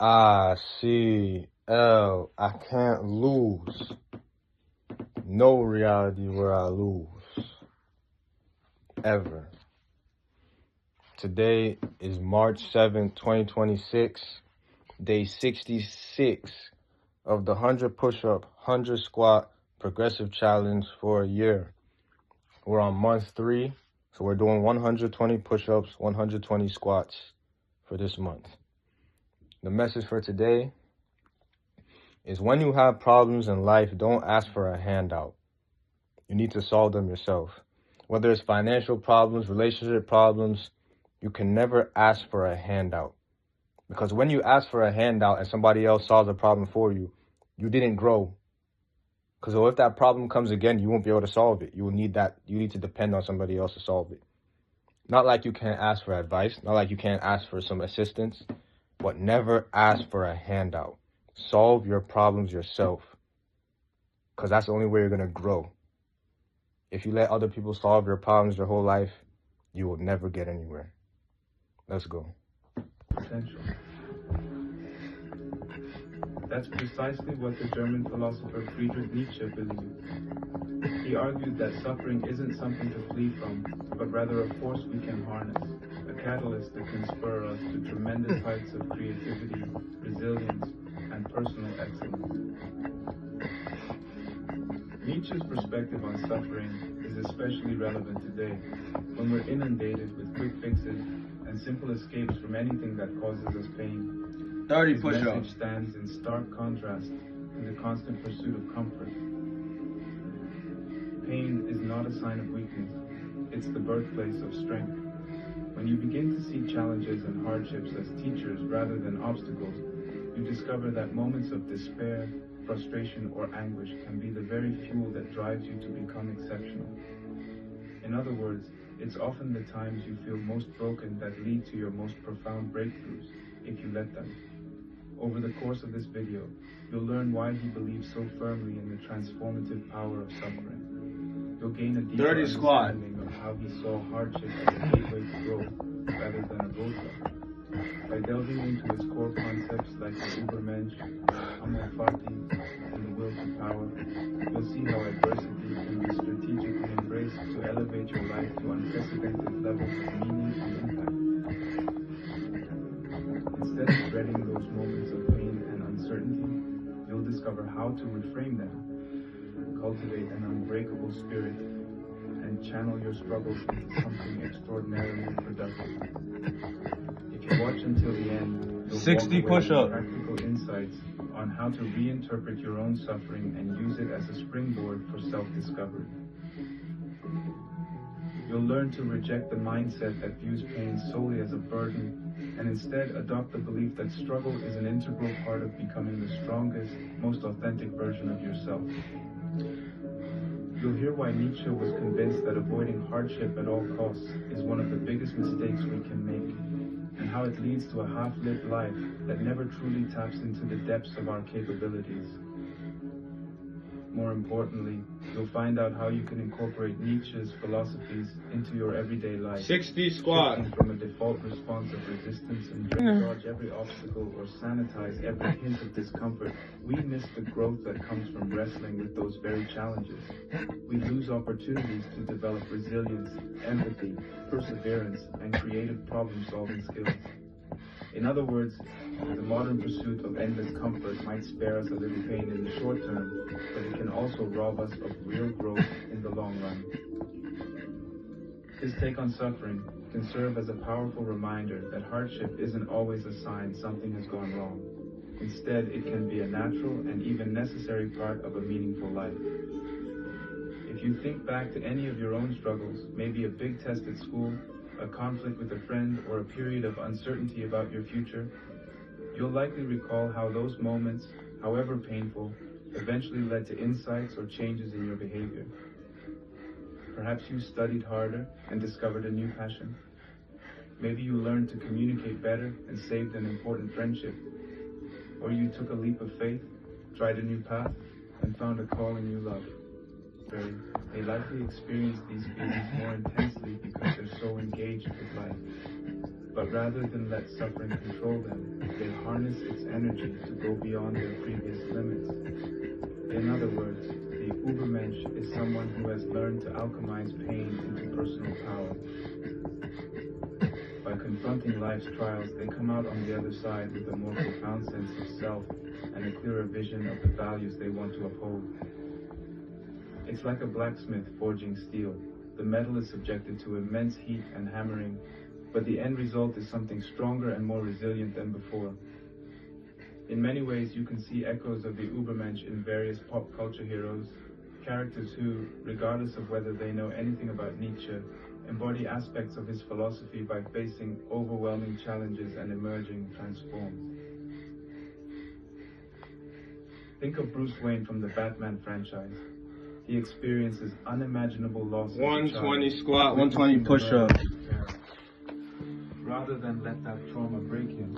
icLAAo. I can't lose. No reality where I lose. Ever. Today is March 7th, 2026. Day 66 of the 100 push-up, 100 squat progressive challenge for a year. We're on month 3, so we're doing 120 push-ups, 120 squats for this month. The message for today is when you have problems in life, don't ask for a handout. You need to solve them yourself. Whether it's financial problems, relationship problems, you can never ask for a handout. Because when you ask for a handout and somebody else solves a problem for you, you didn't grow. Because if that problem comes again, you won't be able to solve it. You need to depend on somebody else to solve it. Not like you can't ask for advice, not like you can't ask for some assistance, but never ask for a handout. Solve your problems yourself. Because that's the only way you're going to grow. If you let other people solve your problems your whole life, you will never get anywhere. Let's go. Potential. That's precisely what the German philosopher Friedrich Nietzsche believed. He argued that suffering isn't something to flee from, but rather a force we can harness, a catalyst that can spur us to tremendous heights of creativity, resilience, and personal excellence. Nietzsche's perspective on suffering is especially relevant today, when we're inundated with quick fixes and simple escapes from anything that causes us pain. 30 His push-ups. message stands in stark contrast to the constant pursuit of comfort. Pain is not a sign of weakness, it's the birthplace of strength. When you begin to see challenges and hardships as teachers rather than obstacles, you discover that moments of despair, frustration, or anguish can be the very fuel that drives you to become exceptional. In other words, it's often the times you feel most broken that lead to your most profound breakthroughs, if you let them. Over the course of this video, you'll learn why he believes so firmly in the transformative power of suffering. You'll gain a deeper understanding of how he saw hardship as a gateway to growth rather than a roadblock. By delving into his core concepts like the Übermensch, Amor Fati, and the will to power, you'll see how adversity can be strategically embraced to elevate your life to unprecedented levels of meaning and impact. Instead of dreading those moments of pain and uncertainty, you'll discover how to reframe them, cultivate an unbreakable spirit, and channel your struggles into something extraordinarily productive. If you watch until the end, you'll 60 walk away with push-ups. practical insights on how to reinterpret your own suffering and use it as a springboard for self-discovery. You'll learn to reject the mindset that views pain solely as a burden and instead adopt the belief that struggle is an integral part of becoming the strongest, most authentic version of yourself. You'll hear why Nietzsche was convinced that avoiding hardship at all costs is one of the biggest mistakes we can make, and how it leads to a half-lived life that never truly taps into the depths of our capabilities. More importantly, you'll find out how you can incorporate Nietzsche's philosophies into your everyday life. 60 squats. Shifting from a default response of resistance and dodge every obstacle or sanitize every hint of discomfort, we miss the growth that comes from wrestling with those very challenges. We lose opportunities to develop resilience, empathy, perseverance, and creative problem-solving skills. In other words, the modern pursuit of endless comfort might spare us a little pain in the short term, but it can also rob us of real growth in the long run. His take on suffering can serve as a powerful reminder that hardship isn't always a sign something has gone wrong. Instead, it can be a natural and even necessary part of a meaningful life. If you think back to any of your own struggles, maybe a big test at school, a conflict with a friend, or a period of uncertainty about your future, you'll likely recall how those moments, however painful, eventually led to insights or changes in your behavior. Perhaps you studied harder and discovered a new passion. Maybe you learned to communicate better and saved an important friendship. Or you took a leap of faith, tried a new path, and found a calling you love. They likely experience these feelings more intensely because they're so engaged with life. But rather than let suffering control them, they harness its energy to go beyond their previous limits. In other words, the Ubermensch is someone who has learned to alchemize pain into personal power. By confronting life's trials, they come out on the other side with a more profound sense of self and a clearer vision of the values they want to uphold. It's like a blacksmith forging steel. The metal is subjected to immense heat and hammering, but the end result is something stronger and more resilient than before. In many ways, you can see echoes of the Ubermensch in various pop culture heroes, characters who, regardless of whether they know anything about Nietzsche, embody aspects of his philosophy by facing overwhelming challenges and emerging transformed. Think of Bruce Wayne from the Batman franchise. He experiences unimaginable loss. 120 squat, 120 push-up. Rather than let that trauma break him,